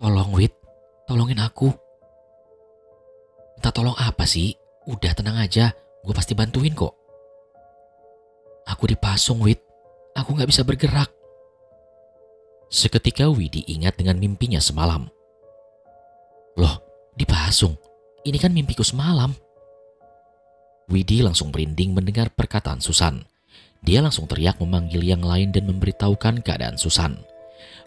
Tolong Wit, tolongin aku. Minta tolong apa sih? Udah tenang aja, gue pasti bantuin kok. Aku dipasung Wit, aku gak bisa bergerak. Seketika Widi ingat dengan mimpinya semalam. Loh, dipasung? Ini kan mimpiku semalam. Widi langsung merinding mendengar perkataan Susan. Dia langsung teriak memanggil yang lain dan memberitahukan keadaan Susan.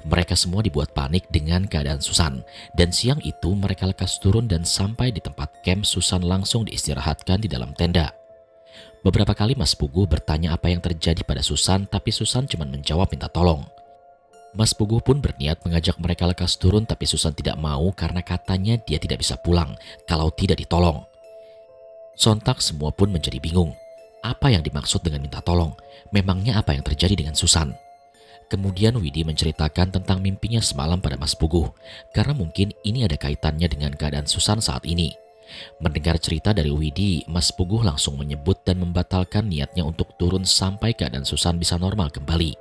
Mereka semua dibuat panik dengan keadaan Susan, dan siang itu mereka lekas turun dan sampai di tempat camp Susan langsung diistirahatkan di dalam tenda. Beberapa kali Mas Puguh bertanya apa yang terjadi pada Susan, tapi Susan cuma menjawab minta tolong. Mas Puguh pun berniat mengajak mereka lekas turun, tapi Susan tidak mau karena katanya dia tidak bisa pulang kalau tidak ditolong. Sontak semua pun menjadi bingung. Apa yang dimaksud dengan minta tolong? Memangnya apa yang terjadi dengan Susan? Kemudian Widi menceritakan tentang mimpinya semalam pada Mas Puguh, karena mungkin ini ada kaitannya dengan keadaan Susan saat ini. Mendengar cerita dari Widi, Mas Puguh langsung menyebut dan membatalkan niatnya untuk turun sampai keadaan Susan bisa normal kembali.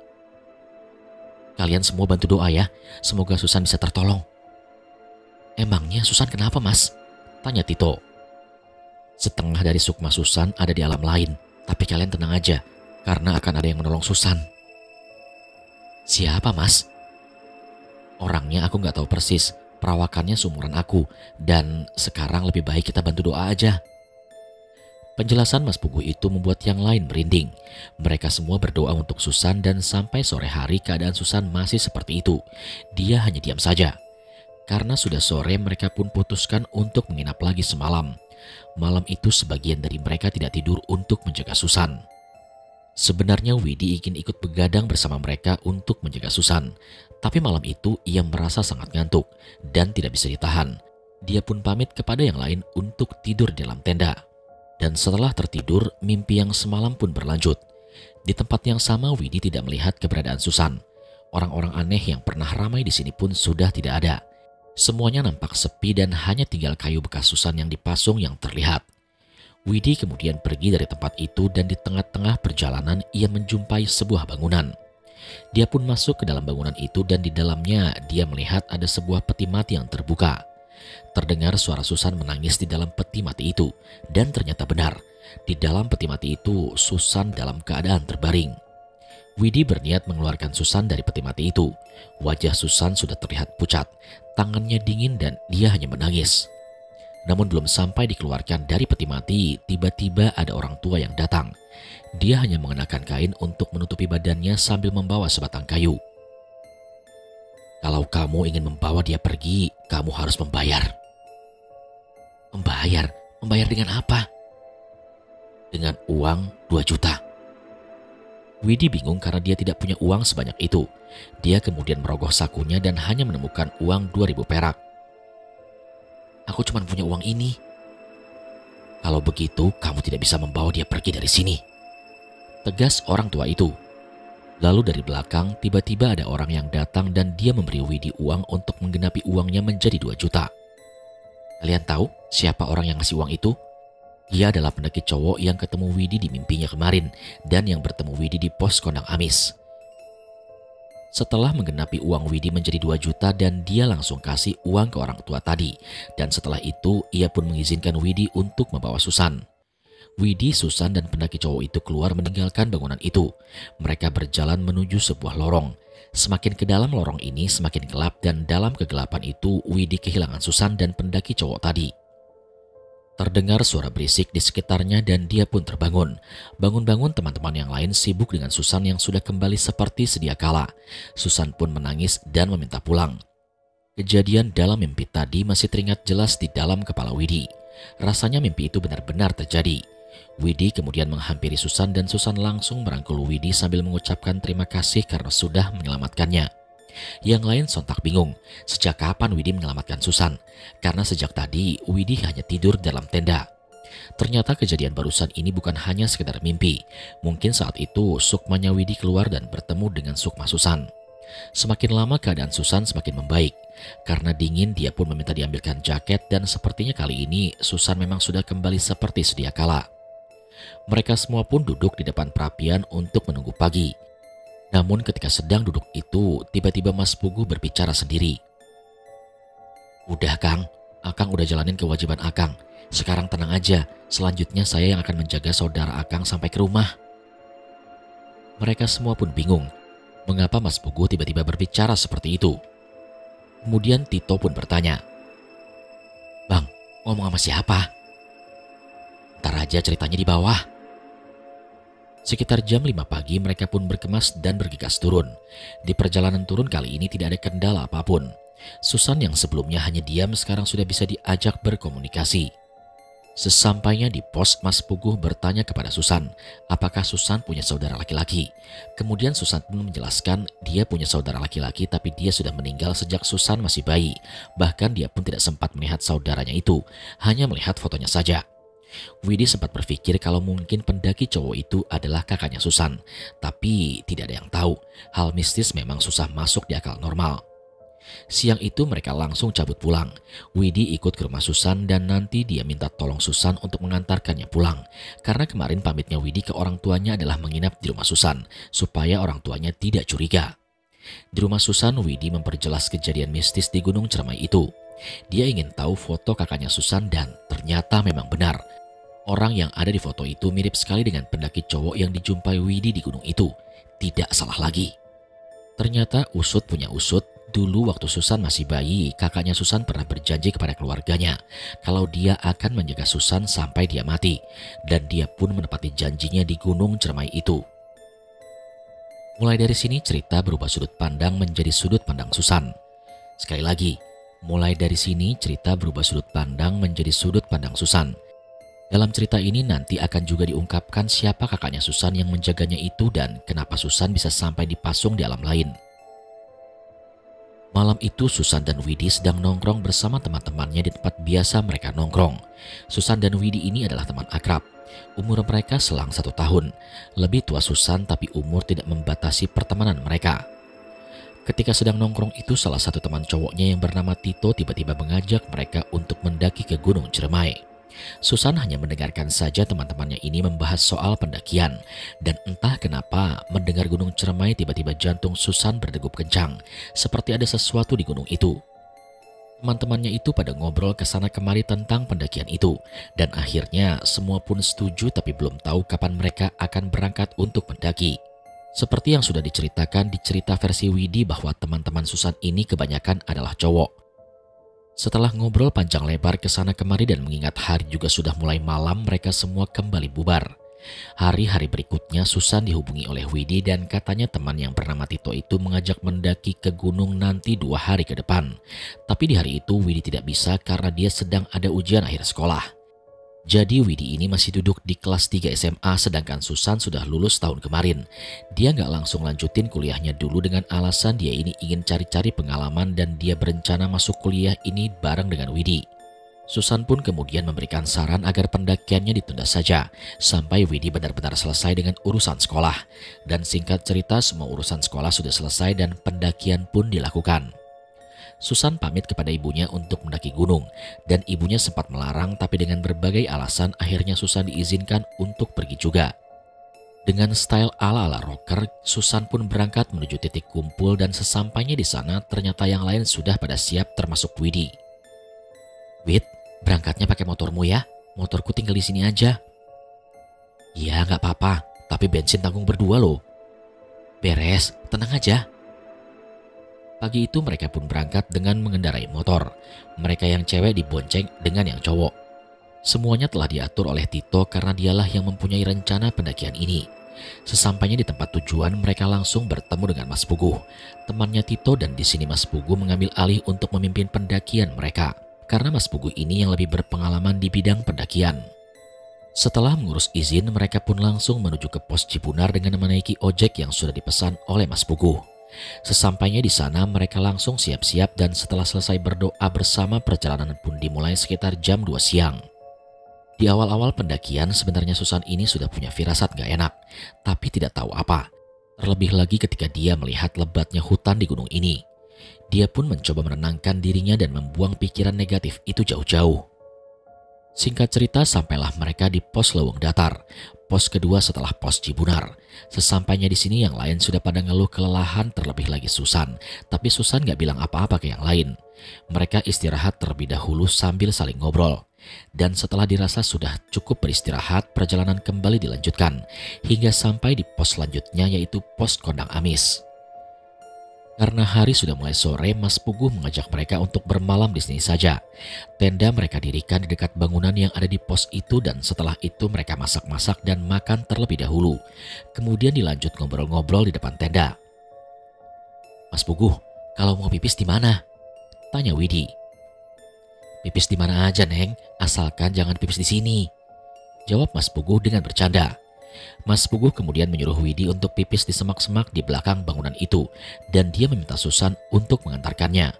Kalian semua bantu doa ya, semoga Susan bisa tertolong. Emangnya Susan kenapa Mas? Tanya Tito. Setengah dari sukma Susan ada di alam lain, tapi kalian tenang aja, karena akan ada yang menolong Susan. Siapa Mas? Orangnya aku gak tahu persis, perawakannya seumuran aku, dan sekarang lebih baik kita bantu doa aja. Penjelasan Mas Puguh itu membuat yang lain merinding. Mereka semua berdoa untuk Susan dan sampai sore hari keadaan Susan masih seperti itu. Dia hanya diam saja. Karena sudah sore mereka pun putuskan untuk menginap lagi semalam. Malam itu sebagian dari mereka tidak tidur untuk menjaga Susan. Sebenarnya Widi ingin ikut begadang bersama mereka untuk menjaga Susan. Tapi malam itu ia merasa sangat ngantuk dan tidak bisa ditahan. Dia pun pamit kepada yang lain untuk tidur di dalam tenda. Dan setelah tertidur, mimpi yang semalam pun berlanjut. Di tempat yang sama, Widi tidak melihat keberadaan Susan. Orang-orang aneh yang pernah ramai di sini pun sudah tidak ada. Semuanya nampak sepi dan hanya tinggal kayu bekas Susan yang dipasung yang terlihat. Widi kemudian pergi dari tempat itu dan di tengah-tengah perjalanan ia menjumpai sebuah bangunan. Dia pun masuk ke dalam bangunan itu dan di dalamnya dia melihat ada sebuah peti mati yang terbuka. Terdengar suara Susan menangis di dalam peti mati itu, dan ternyata benar, di dalam peti mati itu Susan dalam keadaan terbaring. Widi berniat mengeluarkan Susan dari peti mati itu. Wajah Susan sudah terlihat pucat, tangannya dingin dan dia hanya menangis. Namun belum sampai dikeluarkan dari peti mati, tiba-tiba ada orang tua yang datang. Dia hanya mengenakan kain untuk menutupi badannya sambil membawa sebatang kayu. Kalau kamu ingin membawa dia pergi, kamu harus membayar. Membayar? Membayar dengan apa? Dengan uang 2 juta. Widi bingung karena dia tidak punya uang sebanyak itu. Dia kemudian merogoh sakunya dan hanya menemukan uang 2.000 perak. Aku cuma punya uang ini. Kalau begitu, kamu tidak bisa membawa dia pergi dari sini. Tegas orang tua itu. Lalu dari belakang tiba-tiba ada orang yang datang dan dia memberi Widi uang untuk menggenapi uangnya menjadi 2 juta. Kalian tahu siapa orang yang ngasih uang itu? Dia adalah pendaki cowok yang ketemu Widi di mimpinya kemarin dan yang bertemu Widi di pos kondang Amis. Setelah menggenapi uang Widi menjadi 2 juta dan dia langsung kasih uang ke orang tua tadi. Dan setelah itu ia pun mengizinkan Widi untuk membawa Susan. Widi, Susan, dan pendaki cowok itu keluar meninggalkan bangunan itu. Mereka berjalan menuju sebuah lorong. Semakin ke dalam lorong ini semakin gelap dan dalam kegelapan itu Widi kehilangan Susan dan pendaki cowok tadi. Terdengar suara berisik di sekitarnya dan dia pun terbangun. Bangun-bangun teman-teman yang lain sibuk dengan Susan yang sudah kembali seperti sedia kala. Susan pun menangis dan meminta pulang. Kejadian dalam mimpi tadi masih teringat jelas di dalam kepala Widi. Rasanya mimpi itu benar-benar terjadi. Widi kemudian menghampiri Susan dan Susan langsung merangkul Widi sambil mengucapkan terima kasih karena sudah menyelamatkannya. Yang lain sontak bingung, sejak kapan Widi menyelamatkan Susan? Karena sejak tadi Widi hanya tidur dalam tenda. Ternyata kejadian barusan ini bukan hanya sekedar mimpi. Mungkin saat itu sukmanya Widi keluar dan bertemu dengan sukma Susan. Semakin lama keadaan Susan semakin membaik. Karena dingin dia pun meminta diambilkan jaket dan sepertinya kali ini Susan memang sudah kembali seperti sedia kala. Mereka semua pun duduk di depan perapian untuk menunggu pagi. Namun ketika sedang duduk itu, tiba-tiba Mas Puguh berbicara sendiri. Udah Kang, Akang udah jalanin kewajiban Akang. Sekarang tenang aja, selanjutnya saya yang akan menjaga saudara Akang sampai ke rumah. Mereka semua pun bingung, mengapa Mas Puguh tiba-tiba berbicara seperti itu. Kemudian Tito pun bertanya, "Bang, ngomong sama siapa?" "Ntar aja ceritanya di bawah." Sekitar jam 5 pagi mereka pun berkemas dan bergegas turun. Di perjalanan turun kali ini tidak ada kendala apapun. Susan yang sebelumnya hanya diam sekarang sudah bisa diajak berkomunikasi. Sesampainya di pos, Mas Puguh bertanya kepada Susan, apakah Susan punya saudara laki-laki. Kemudian Susan pun menjelaskan dia punya saudara laki-laki tapi dia sudah meninggal sejak Susan masih bayi. Bahkan dia pun tidak sempat melihat saudaranya itu, hanya melihat fotonya saja. Widi sempat berpikir kalau mungkin pendaki cowok itu adalah kakaknya Susan, tapi tidak ada yang tahu. Hal mistis memang susah masuk di akal normal. Siang itu mereka langsung cabut pulang. Widi ikut ke rumah Susan dan nanti dia minta tolong Susan untuk mengantarkannya pulang. Karena kemarin pamitnya Widi ke orang tuanya adalah menginap di rumah Susan, supaya orang tuanya tidak curiga. Di rumah Susan, Widi memperjelas kejadian mistis di Gunung Cermai itu. Dia ingin tahu foto kakaknya Susan dan ternyata memang benar. Orang yang ada di foto itu mirip sekali dengan pendaki cowok yang dijumpai Widi di gunung itu. Tidak salah lagi. Ternyata usut punya usut. Dulu waktu Susan masih bayi, kakaknya Susan pernah berjanji kepada keluarganya kalau dia akan menjaga Susan sampai dia mati. Dan dia pun menepati janjinya di Gunung Cermai itu. Mulai dari sini cerita berubah sudut pandang menjadi sudut pandang Susan. Sekali lagi, mulai dari sini cerita berubah sudut pandang menjadi sudut pandang Susan. Dalam cerita ini nanti akan juga diungkapkan siapa kakaknya Susan yang menjaganya itu dan kenapa Susan bisa sampai dipasung di alam lain. Malam itu Susan dan Widi sedang nongkrong bersama teman-temannya di tempat biasa mereka nongkrong. Susan dan Widi ini adalah teman akrab. Umur mereka selang 1 tahun. Lebih tua Susan tapi umur tidak membatasi pertemanan mereka. Ketika sedang nongkrong itu salah satu teman cowoknya yang bernama Tito tiba-tiba mengajak mereka untuk mendaki ke Gunung Cermai. Susan hanya mendengarkan saja teman-temannya ini membahas soal pendakian. Dan entah kenapa mendengar Gunung Cermai tiba-tiba jantung Susan berdegup kencang. Seperti ada sesuatu di gunung itu. Teman-temannya itu pada ngobrol ke sana kemari tentang pendakian itu. Dan akhirnya semua pun setuju tapi belum tahu kapan mereka akan berangkat untuk mendaki. Seperti yang sudah diceritakan di cerita versi Widi bahwa teman-teman Susan ini kebanyakan adalah cowok. Setelah ngobrol panjang lebar ke sana kemari dan mengingat hari juga sudah mulai malam, mereka semua kembali bubar. Hari-hari berikutnya Susan dihubungi oleh Widi dan katanya teman yang bernama Tito itu mengajak mendaki ke gunung nanti 2 hari ke depan. Tapi di hari itu Widi tidak bisa karena dia sedang ada ujian akhir sekolah. Jadi Widi ini masih duduk di kelas 3 SMA sedangkan Susan sudah lulus tahun kemarin. Dia nggak langsung lanjutin kuliahnya dulu dengan alasan dia ini ingin cari-cari pengalaman dan dia berencana masuk kuliah ini bareng dengan Widi. Susan pun kemudian memberikan saran agar pendakiannya ditunda saja sampai Widi benar-benar selesai dengan urusan sekolah. Dan singkat cerita semua urusan sekolah sudah selesai dan pendakian pun dilakukan. Susan pamit kepada ibunya untuk mendaki gunung dan ibunya sempat melarang tapi dengan berbagai alasan akhirnya Susan diizinkan untuk pergi juga. Dengan style ala-ala rocker, Susan pun berangkat menuju titik kumpul dan sesampainya di sana ternyata yang lain sudah pada siap termasuk Widi. "Wid, berangkatnya pakai motormu ya, motorku tinggal di sini aja." "Iya nggak apa-apa, tapi bensin tanggung berdua loh." "Beres, tenang aja." Pagi itu mereka pun berangkat dengan mengendarai motor. Mereka yang cewek dibonceng dengan yang cowok. Semuanya telah diatur oleh Tito karena dialah yang mempunyai rencana pendakian ini. Sesampainya di tempat tujuan mereka langsung bertemu dengan Mas Puguh, temannya Tito, dan di sini Mas Puguh mengambil alih untuk memimpin pendakian mereka. Karena Mas Puguh ini yang lebih berpengalaman di bidang pendakian. Setelah mengurus izin mereka pun langsung menuju ke pos Cipunar dengan menaiki ojek yang sudah dipesan oleh Mas Puguh. Sesampainya di sana mereka langsung siap-siap dan setelah selesai berdoa bersama perjalanan pun dimulai sekitar jam 2 siang. Di awal-awal pendakian sebenarnya Susan ini sudah punya firasat gak enak, tapi tidak tahu apa. Terlebih lagi ketika dia melihat lebatnya hutan di gunung ini. Dia pun mencoba menenangkan dirinya dan membuang pikiran negatif itu jauh-jauh. Singkat cerita sampailah mereka di pos Leuweung Datar. pos kedua setelah pos Cibunar. Sesampainya di sini yang lain sudah pada ngeluh kelelahan, terlebih lagi Susan. Tapi Susan gak bilang apa-apa ke yang lain. Mereka istirahat terlebih dahulu sambil saling ngobrol. Dan setelah dirasa sudah cukup beristirahat, perjalanan kembali dilanjutkan hingga sampai di pos selanjutnya, yaitu pos Kondang Amis. Karena hari sudah mulai sore, Mas Puguh mengajak mereka untuk bermalam di sini saja. Tenda mereka dirikan di dekat bangunan yang ada di pos itu, dan setelah itu mereka masak-masak dan makan terlebih dahulu. Kemudian dilanjut ngobrol-ngobrol di depan tenda. "Mas Puguh, kalau mau pipis di mana?" tanya Widi. "Pipis di mana aja, Neng, asalkan jangan pipis di sini," jawab Mas Puguh dengan bercanda. Mas Puguh kemudian menyuruh Widi untuk pipis di semak-semak di belakang bangunan itu, dan dia meminta Susan untuk mengantarkannya.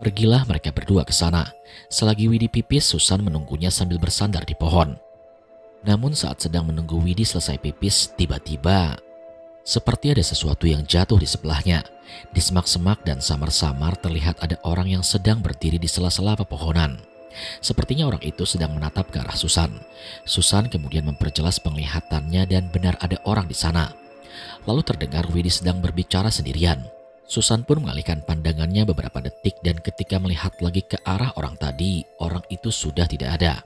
Pergilah mereka berdua ke sana. Selagi Widi pipis, Susan menunggunya sambil bersandar di pohon. Namun saat sedang menunggu Widi selesai pipis, tiba-tiba seperti ada sesuatu yang jatuh di sebelahnya. Di semak-semak dan samar-samar terlihat ada orang yang sedang berdiri di sela-sela pepohonan. Sepertinya orang itu sedang menatap ke arah Susan. Susan kemudian memperjelas penglihatannya dan benar ada orang di sana. Lalu terdengar Widi sedang berbicara sendirian. Susan pun mengalihkan pandangannya beberapa detik, dan ketika melihat lagi ke arah orang tadi, orang itu sudah tidak ada.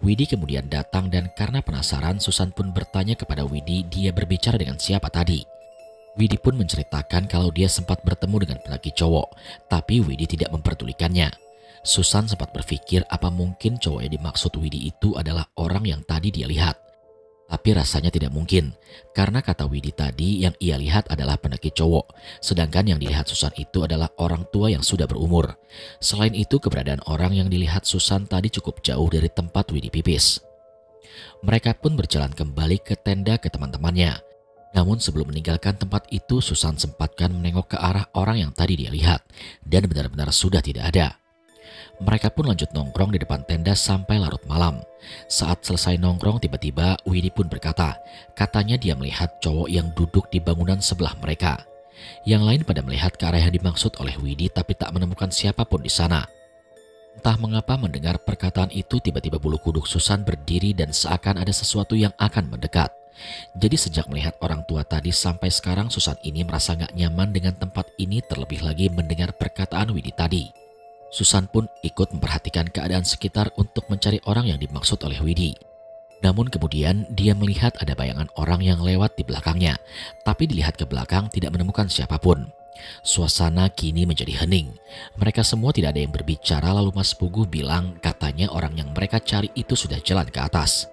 Widi kemudian datang, dan karena penasaran, Susan pun bertanya kepada Widi dia berbicara dengan siapa tadi. Widi pun menceritakan kalau dia sempat bertemu dengan pendaki cowok, tapi Widi tidak memperdulikannya. Susan sempat berpikir apa mungkin cowok yang dimaksud Widi itu adalah orang yang tadi dia lihat. Tapi rasanya tidak mungkin, karena kata Widi tadi yang ia lihat adalah pendaki cowok, sedangkan yang dilihat Susan itu adalah orang tua yang sudah berumur. Selain itu, keberadaan orang yang dilihat Susan tadi cukup jauh dari tempat Widi pipis. Mereka pun berjalan kembali ke tenda ke teman-temannya. Namun sebelum meninggalkan tempat itu, Susan sempatkan menengok ke arah orang yang tadi dia lihat, dan benar-benar sudah tidak ada. Mereka pun lanjut nongkrong di depan tenda sampai larut malam. Saat selesai nongkrong, tiba-tiba Widi pun berkata, katanya dia melihat cowok yang duduk di bangunan sebelah mereka. Yang lain pada melihat ke arah yang dimaksud oleh Widi, tapi tak menemukan siapapun di sana. Entah mengapa mendengar perkataan itu, tiba-tiba bulu kuduk Susan berdiri dan seakan ada sesuatu yang akan mendekat. Jadi sejak melihat orang tua tadi sampai sekarang, Susan ini merasa gak nyaman dengan tempat ini, terlebih lagi mendengar perkataan Widi tadi. Susan pun ikut memperhatikan keadaan sekitar untuk mencari orang yang dimaksud oleh Widi. Namun kemudian dia melihat ada bayangan orang yang lewat di belakangnya, tapi dilihat ke belakang tidak menemukan siapapun. Suasana kini menjadi hening. Mereka semua tidak ada yang berbicara, lalu Mas Puguh bilang katanya orang yang mereka cari itu sudah jalan ke atas.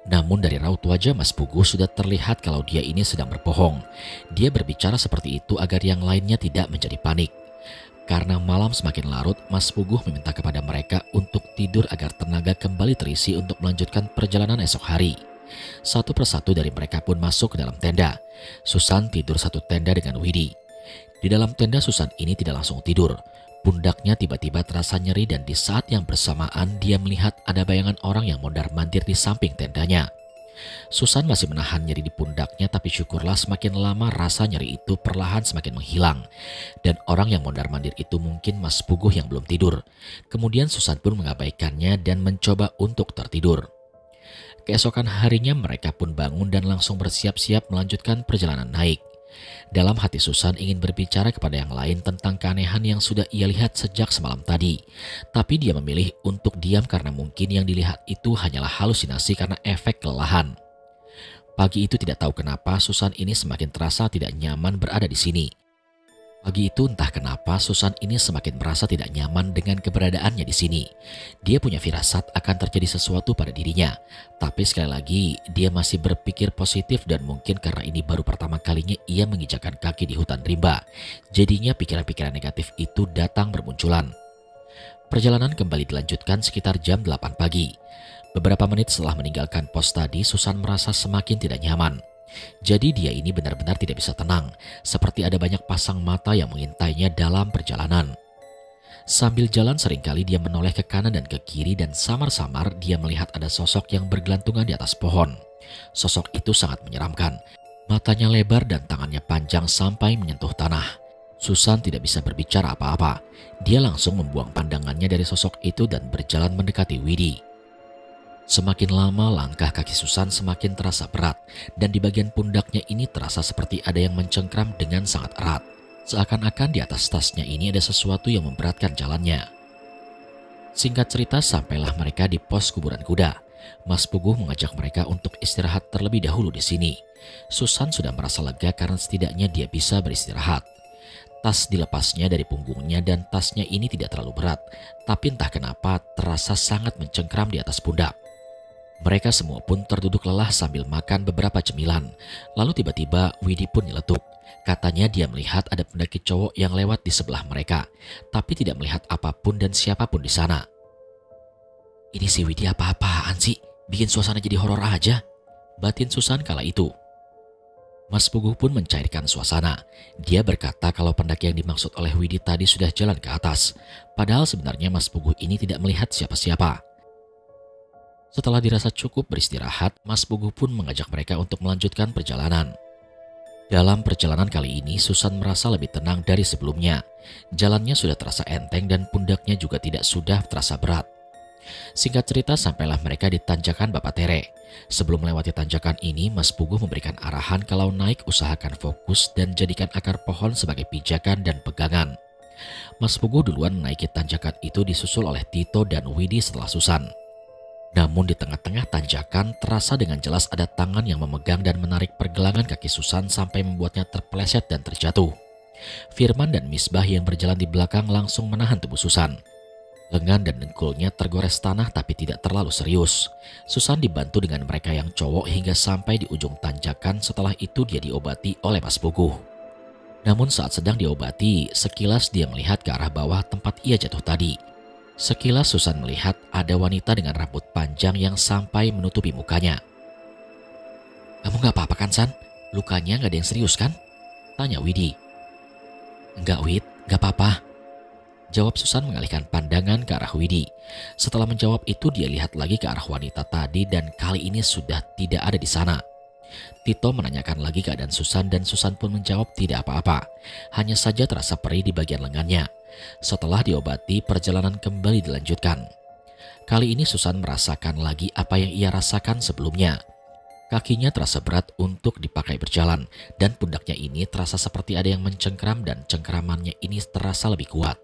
Namun dari raut wajah Mas Puguh sudah terlihat kalau dia ini sedang berbohong. Dia berbicara seperti itu agar yang lainnya tidak menjadi panik. Karena malam semakin larut, Mas Puguh meminta kepada mereka untuk tidur agar tenaga kembali terisi untuk melanjutkan perjalanan esok hari. Satu persatu dari mereka pun masuk ke dalam tenda. Susan tidur satu tenda dengan Widi. Di dalam tenda Susan ini tidak langsung tidur. Pundaknya tiba-tiba terasa nyeri, dan di saat yang bersamaan dia melihat ada bayangan orang yang mondar-mandir di samping tendanya. Susan masih menahan nyeri di pundaknya, tapi syukurlah semakin lama rasa nyeri itu perlahan semakin menghilang. Dan orang yang mondar-mandir itu mungkin Mas Puguh yang belum tidur. Kemudian Susan pun mengabaikannya dan mencoba untuk tertidur. Keesokan harinya mereka pun bangun dan langsung bersiap-siap melanjutkan perjalanan naik. Dalam hati Susan ingin berbicara kepada yang lain tentang keanehan yang sudah ia lihat sejak semalam tadi. Tapi dia memilih untuk diam karena mungkin yang dilihat itu hanyalah halusinasi karena efek kelelahan. Pagi itu tidak tahu kenapa Susan ini semakin terasa tidak nyaman berada di sini. Pagi itu entah kenapa Susan ini semakin merasa tidak nyaman dengan keberadaannya di sini. Dia punya firasat akan terjadi sesuatu pada dirinya. Tapi sekali lagi dia masih berpikir positif, dan mungkin karena ini baru pertama kalinya ia menginjakkan kaki di hutan rimba. Jadinya pikiran-pikiran negatif itu datang bermunculan. Perjalanan kembali dilanjutkan sekitar jam 8 pagi. Beberapa menit setelah meninggalkan pos tadi, Susan merasa semakin tidak nyaman. Jadi dia ini benar-benar tidak bisa tenang, seperti ada banyak pasang mata yang mengintainya dalam perjalanan. Sambil jalan seringkali dia menoleh ke kanan dan ke kiri, dan samar-samar dia melihat ada sosok yang bergelantungan di atas pohon. Sosok itu sangat menyeramkan. Matanya lebar dan tangannya panjang sampai menyentuh tanah. Susan tidak bisa berbicara apa-apa. Dia langsung membuang pandangannya dari sosok itu dan berjalan mendekati Widi. Semakin lama langkah kaki Susan semakin terasa berat dan di bagian pundaknya ini terasa seperti ada yang mencengkram dengan sangat erat. Seakan-akan di atas tasnya ini ada sesuatu yang memberatkan jalannya. Singkat cerita, sampailah mereka di pos kuburan kuda. Mas Puguh mengajak mereka untuk istirahat terlebih dahulu di sini. Susan sudah merasa lega karena setidaknya dia bisa beristirahat. Tas dilepasnya dari punggungnya dan tasnya ini tidak terlalu berat, tapi entah kenapa terasa sangat mencengkram di atas pundak. Mereka semua pun terduduk lelah sambil makan beberapa cemilan. Lalu tiba-tiba Widi pun nyeletuk. Katanya dia melihat ada pendaki cowok yang lewat di sebelah mereka, tapi tidak melihat apapun dan siapapun di sana. Ini si Widi apa-apaan sih? Bikin suasana jadi horor aja, batin Susan kala itu. Mas Puguh pun mencairkan suasana. Dia berkata kalau pendaki yang dimaksud oleh Widi tadi sudah jalan ke atas. Padahal sebenarnya Mas Puguh ini tidak melihat siapa-siapa. Setelah dirasa cukup beristirahat, Mas Puguh pun mengajak mereka untuk melanjutkan perjalanan. Dalam perjalanan kali ini, Susan merasa lebih tenang dari sebelumnya. Jalannya sudah terasa enteng dan pundaknya juga tidak sudah terasa berat. Singkat cerita, sampailah mereka di tanjakan Bapak Tere. Sebelum melewati tanjakan ini, Mas Puguh memberikan arahan kalau naik usahakan fokus dan jadikan akar pohon sebagai pijakan dan pegangan. Mas Puguh duluan menaiki tanjakan itu disusul oleh Tito dan Widi setelah Susan. Namun di tengah-tengah tanjakan terasa dengan jelas ada tangan yang memegang dan menarik pergelangan kaki Susan sampai membuatnya terpeleset dan terjatuh. Firman dan Misbah yang berjalan di belakang langsung menahan tubuh Susan. Lengan dan dengkulnya tergores tanah tapi tidak terlalu serius. Susan dibantu dengan mereka yang cowok hingga sampai di ujung tanjakan. Setelah itu dia diobati oleh Mas Puguh. Namun saat sedang diobati, sekilas dia melihat ke arah bawah tempat ia jatuh tadi. Sekilas Susan melihat ada wanita dengan rambut panjang yang sampai menutupi mukanya. "Kamu gak apa-apa kan, San? Lukanya gak ada yang serius kan?" tanya Widi. "Enggak, Wid, gak apa-apa," jawab Susan mengalihkan pandangan ke arah Widi. Setelah menjawab itu dia lihat lagi ke arah wanita tadi dan kali ini sudah tidak ada di sana. Tito menanyakan lagi keadaan Susan dan Susan pun menjawab tidak apa-apa. Hanya saja terasa perih di bagian lengannya. Setelah diobati, perjalanan kembali dilanjutkan. Kali ini Susan merasakan lagi apa yang ia rasakan sebelumnya. Kakinya terasa berat untuk dipakai berjalan dan pundaknya ini terasa seperti ada yang mencengkram dan cengkramannya ini terasa lebih kuat.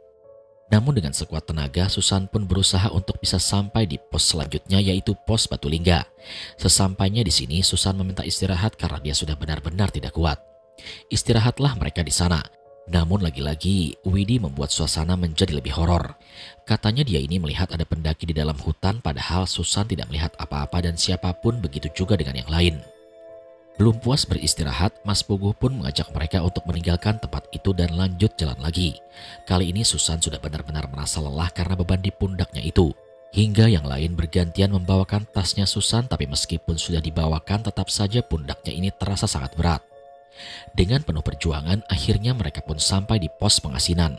Namun dengan sekuat tenaga, Susan pun berusaha untuk bisa sampai di pos selanjutnya yaitu pos Batu Lingga. Sesampainya di sini, Susan meminta istirahat karena dia sudah benar-benar tidak kuat. Istirahatlah mereka di sana. Namun lagi-lagi Widi membuat suasana menjadi lebih horor. Katanya dia ini melihat ada pendaki di dalam hutan padahal Susan tidak melihat apa-apa dan siapapun, begitu juga dengan yang lain. Belum puas beristirahat, Mas Puguh pun mengajak mereka untuk meninggalkan tempat itu dan lanjut jalan lagi. Kali ini Susan sudah benar-benar merasa lelah karena beban di pundaknya itu. Hingga yang lain bergantian membawakan tasnya Susan, tapi meskipun sudah dibawakan tetap saja pundaknya ini terasa sangat berat. Dengan penuh perjuangan, akhirnya mereka pun sampai di pos pengasinan.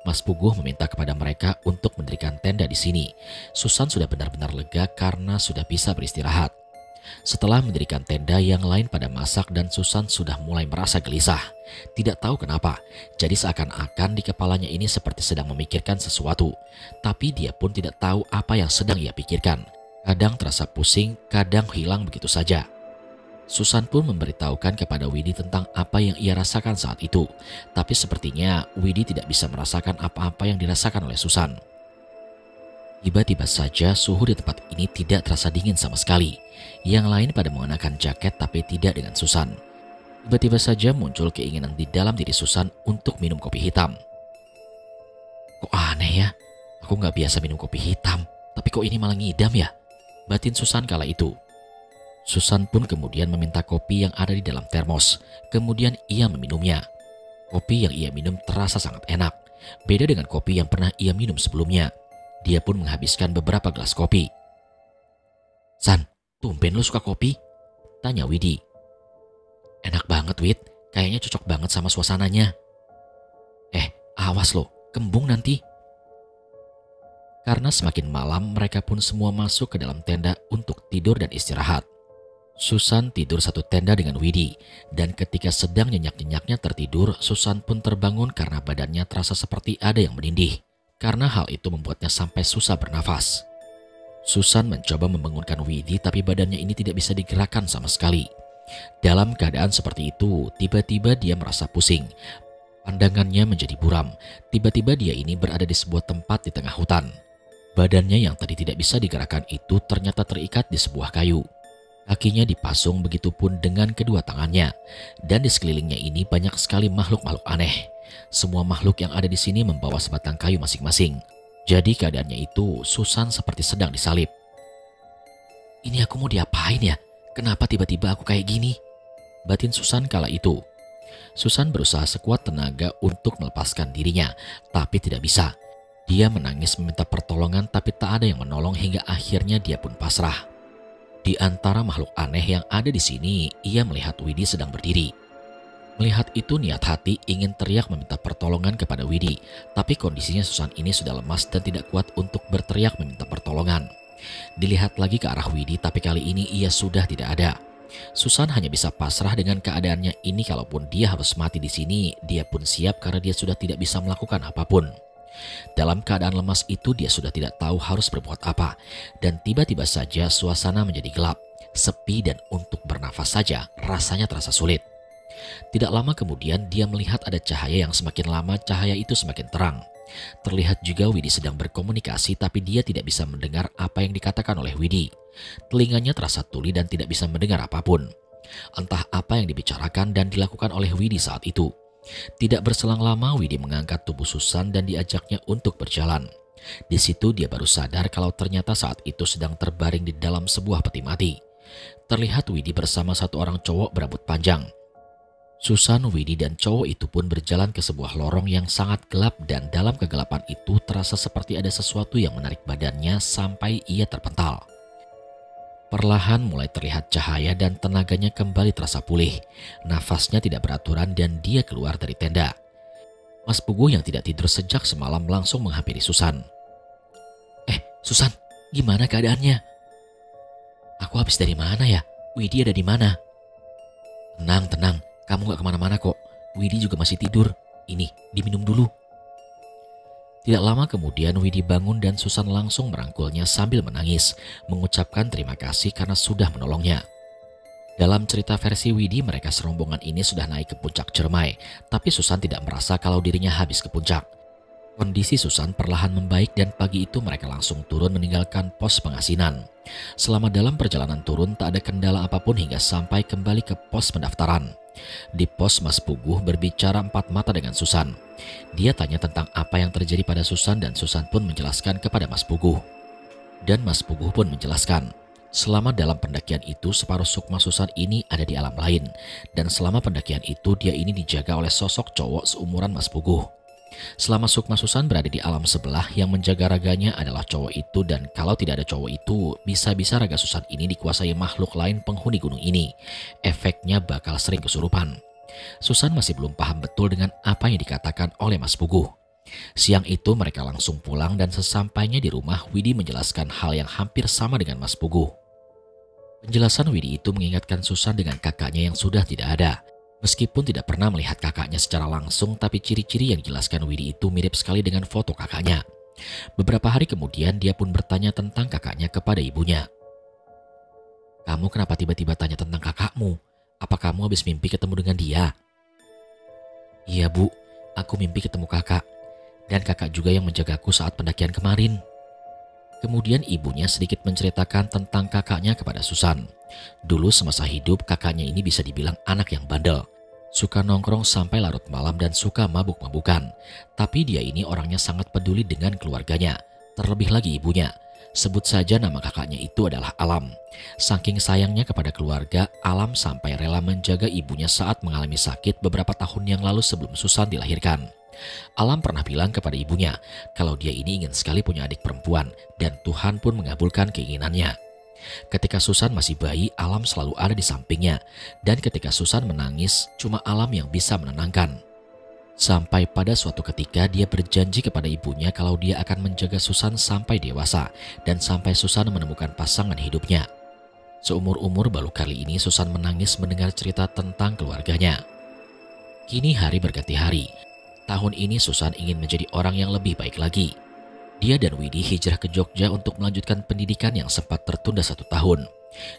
Mas Puguh meminta kepada mereka untuk mendirikan tenda di sini. Susan sudah benar-benar lega karena sudah bisa beristirahat. Setelah mendirikan tenda, yang lain pada masak dan Susan sudah mulai merasa gelisah. Tidak tahu kenapa, jadi seakan-akan di kepalanya ini seperti sedang memikirkan sesuatu. Tapi dia pun tidak tahu apa yang sedang ia pikirkan. Kadang terasa pusing, kadang hilang begitu saja. Susan pun memberitahukan kepada Widi tentang apa yang ia rasakan saat itu. Tapi sepertinya Widi tidak bisa merasakan apa-apa yang dirasakan oleh Susan. Tiba-tiba saja suhu di tempat ini tidak terasa dingin sama sekali. Yang lain pada mengenakan jaket tapi tidak dengan Susan. Tiba-tiba saja muncul keinginan di dalam diri Susan untuk minum kopi hitam. "Kok aneh ya? Aku gak biasa minum kopi hitam, tapi kok ini malah ngidam ya?" batin Susan kala itu. Susan pun kemudian meminta kopi yang ada di dalam termos. Kemudian ia meminumnya. Kopi yang ia minum terasa sangat enak. Beda dengan kopi yang pernah ia minum sebelumnya. Dia pun menghabiskan beberapa gelas kopi. "San, tumben lu suka kopi?" tanya Widi. "Enak banget, Wid. Kayaknya cocok banget sama suasananya." Awas lo, kembung nanti." Karena semakin malam, mereka pun semua masuk ke dalam tenda untuk tidur dan istirahat. Susan tidur satu tenda dengan Widi, dan ketika sedang nyenyak-nyenyaknya tertidur, Susan pun terbangun karena badannya terasa seperti ada yang menindih. Karena hal itu membuatnya sampai susah bernafas. Susan mencoba membangunkan Widi tapi badannya ini tidak bisa digerakkan sama sekali. Dalam keadaan seperti itu, tiba-tiba dia merasa pusing. Pandangannya menjadi buram. Tiba-tiba dia ini berada di sebuah tempat di tengah hutan. Badannya yang tadi tidak bisa digerakkan itu ternyata terikat di sebuah kayu. Kakinya dipasung, begitupun dengan kedua tangannya. Dan di sekelilingnya ini banyak sekali makhluk-makhluk aneh. Semua makhluk yang ada di sini membawa sebatang kayu masing-masing. Jadi keadaannya itu Susan seperti sedang disalib. Ini aku mau diapain ya? Kenapa tiba-tiba aku kayak gini? Batin Susan kala itu. Susan berusaha sekuat tenaga untuk melepaskan dirinya, tapi tidak bisa. Dia menangis meminta pertolongan tapi tak ada yang menolong hingga akhirnya dia pun pasrah. Di antara makhluk aneh yang ada di sini, ia melihat Widi sedang berdiri. Melihat itu niat hati ingin teriak meminta pertolongan kepada Widi, tapi kondisinya Susan ini sudah lemas dan tidak kuat untuk berteriak meminta pertolongan. Dilihat lagi ke arah Widi tapi kali ini ia sudah tidak ada. Susan hanya bisa pasrah dengan keadaannya ini, kalaupun dia harus mati di sini, dia pun siap karena dia sudah tidak bisa melakukan apapun. Dalam keadaan lemas itu dia sudah tidak tahu harus berbuat apa, dan tiba-tiba saja suasana menjadi gelap, sepi, dan untuk bernafas saja rasanya terasa sulit. Tidak lama kemudian dia melihat ada cahaya yang semakin lama cahaya itu semakin terang. Terlihat juga Widi sedang berkomunikasi tapi dia tidak bisa mendengar apa yang dikatakan oleh Widi. Telinganya terasa tuli dan tidak bisa mendengar apapun. Entah apa yang dibicarakan dan dilakukan oleh Widi saat itu. Tidak berselang lama Widi mengangkat tubuh Susan dan diajaknya untuk berjalan. Di situ dia baru sadar kalau ternyata saat itu sedang terbaring di dalam sebuah peti mati. Terlihat Widi bersama satu orang cowok berambut panjang. Susan, Widi, dan cowok itu pun berjalan ke sebuah lorong yang sangat gelap dan dalam kegelapan itu terasa seperti ada sesuatu yang menarik badannya sampai ia terpental. Perlahan mulai terlihat cahaya dan tenaganya kembali terasa pulih. Nafasnya tidak beraturan dan dia keluar dari tenda. Mas Puguh yang tidak tidur sejak semalam langsung menghampiri Susan. Susan, gimana keadaannya? Aku habis dari mana ya? Widi ada di mana? Tenang. Kamu gak kemana-mana kok. Widi juga masih tidur. Ini, diminum dulu. Tidak lama kemudian Widi bangun dan Susan langsung merangkulnya sambil menangis, mengucapkan terima kasih karena sudah menolongnya. Dalam cerita versi Widi, mereka serombongan ini sudah naik ke puncak Cermai, tapi Susan tidak merasa kalau dirinya habis ke puncak. Kondisi Susan perlahan membaik dan pagi itu mereka langsung turun meninggalkan pos pengasinan. Selama dalam perjalanan turun tak ada kendala apapun hingga sampai kembali ke pos pendaftaran. Di pos Mas Puguh berbicara empat mata dengan Susan. Dia tanya tentang apa yang terjadi pada Susan dan Susan pun menjelaskan kepada Mas Puguh. Dan Mas Puguh pun menjelaskan, selama dalam pendakian itu separuh sukma Susan ini ada di alam lain. Dan selama pendakian itu dia ini dijaga oleh sosok cowok seumuran Mas Puguh. Selama sukma Susan berada di alam sebelah, yang menjaga raganya adalah cowok itu, dan kalau tidak ada cowok itu, bisa-bisa raga Susan ini dikuasai makhluk lain penghuni gunung ini. Efeknya bakal sering kesurupan. Susan masih belum paham betul dengan apa yang dikatakan oleh Mas Puguh. Siang itu mereka langsung pulang dan sesampainya di rumah Widi menjelaskan hal yang hampir sama dengan Mas Puguh. Penjelasan Widi itu mengingatkan Susan dengan kakaknya yang sudah tidak ada. Meskipun tidak pernah melihat kakaknya secara langsung, tapi ciri-ciri yang dijelaskan Widi itu mirip sekali dengan foto kakaknya. Beberapa hari kemudian dia pun bertanya tentang kakaknya kepada ibunya. Kamu kenapa tiba-tiba tanya tentang kakakmu? Apa kamu habis mimpi ketemu dengan dia? Iya Bu, aku mimpi ketemu kakak. Dan kakak juga yang menjagaku saat pendakian kemarin. Kemudian ibunya sedikit menceritakan tentang kakaknya kepada Susan. Dulu semasa hidup kakaknya ini bisa dibilang anak yang bandel. Suka nongkrong sampai larut malam dan suka mabuk-mabukan. Tapi dia ini orangnya sangat peduli dengan keluarganya. Terlebih lagi ibunya. Sebut saja nama kakaknya itu adalah Alam. Saking sayangnya kepada keluarga, Alam sampai rela menjaga ibunya saat mengalami sakit beberapa tahun yang lalu sebelum Susan dilahirkan. Alam pernah bilang kepada ibunya kalau dia ini ingin sekali punya adik perempuan dan Tuhan pun mengabulkan keinginannya. Ketika Susan masih bayi, Alam selalu ada di sampingnya, dan ketika Susan menangis, cuma Alam yang bisa menenangkan. Sampai pada suatu ketika dia berjanji kepada ibunya kalau dia akan menjaga Susan sampai dewasa dan sampai Susan menemukan pasangan hidupnya. Seumur-umur baru kali ini Susan menangis mendengar cerita tentang keluarganya. Kini hari berganti hari. Tahun ini Susan ingin menjadi orang yang lebih baik lagi. Dia dan Widi hijrah ke Jogja untuk melanjutkan pendidikan yang sempat tertunda 1 tahun.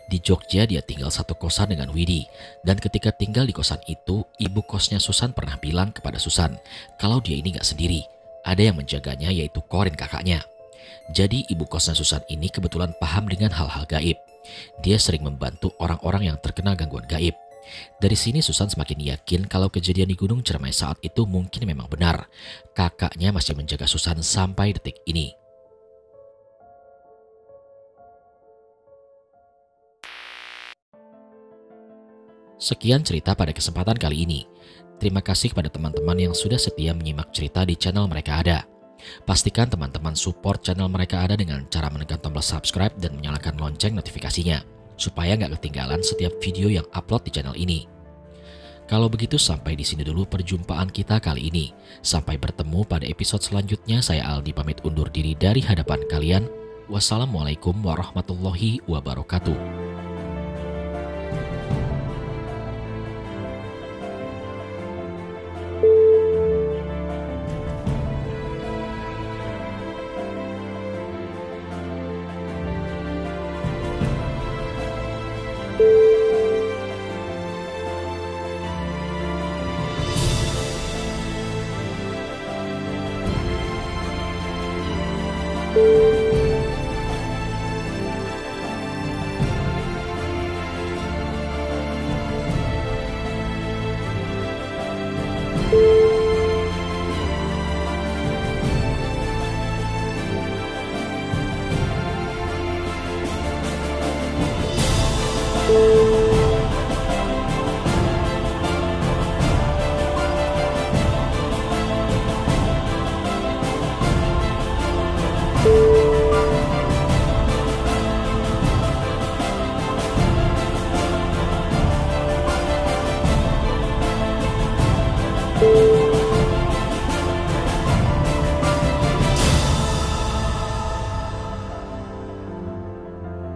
Di Jogja dia tinggal satu kosan dengan Widi, dan ketika tinggal di kosan itu, ibu kosnya Susan pernah bilang kepada Susan kalau dia ini gak sendiri, ada yang menjaganya yaitu Corin kakaknya. Jadi ibu kosnya Susan ini kebetulan paham dengan hal-hal gaib. Dia sering membantu orang-orang yang terkena gangguan gaib. Dari sini Susan semakin yakin kalau kejadian di Gunung Ciremai saat itu mungkin memang benar. Kakaknya masih menjaga Susan sampai detik ini. Sekian cerita pada kesempatan kali ini. Terima kasih kepada teman-teman yang sudah setia menyimak cerita di channel Mereka Ada. Pastikan teman-teman support channel Mereka Ada dengan cara menekan tombol subscribe dan menyalakan lonceng notifikasinya, supaya nggak ketinggalan setiap video yang upload di channel ini. Kalau begitu sampai di sini dulu perjumpaan kita kali ini. Sampai bertemu pada episode selanjutnya. Saya Aldi pamit undur diri dari hadapan kalian. Wassalamualaikum warahmatullahi wabarakatuh.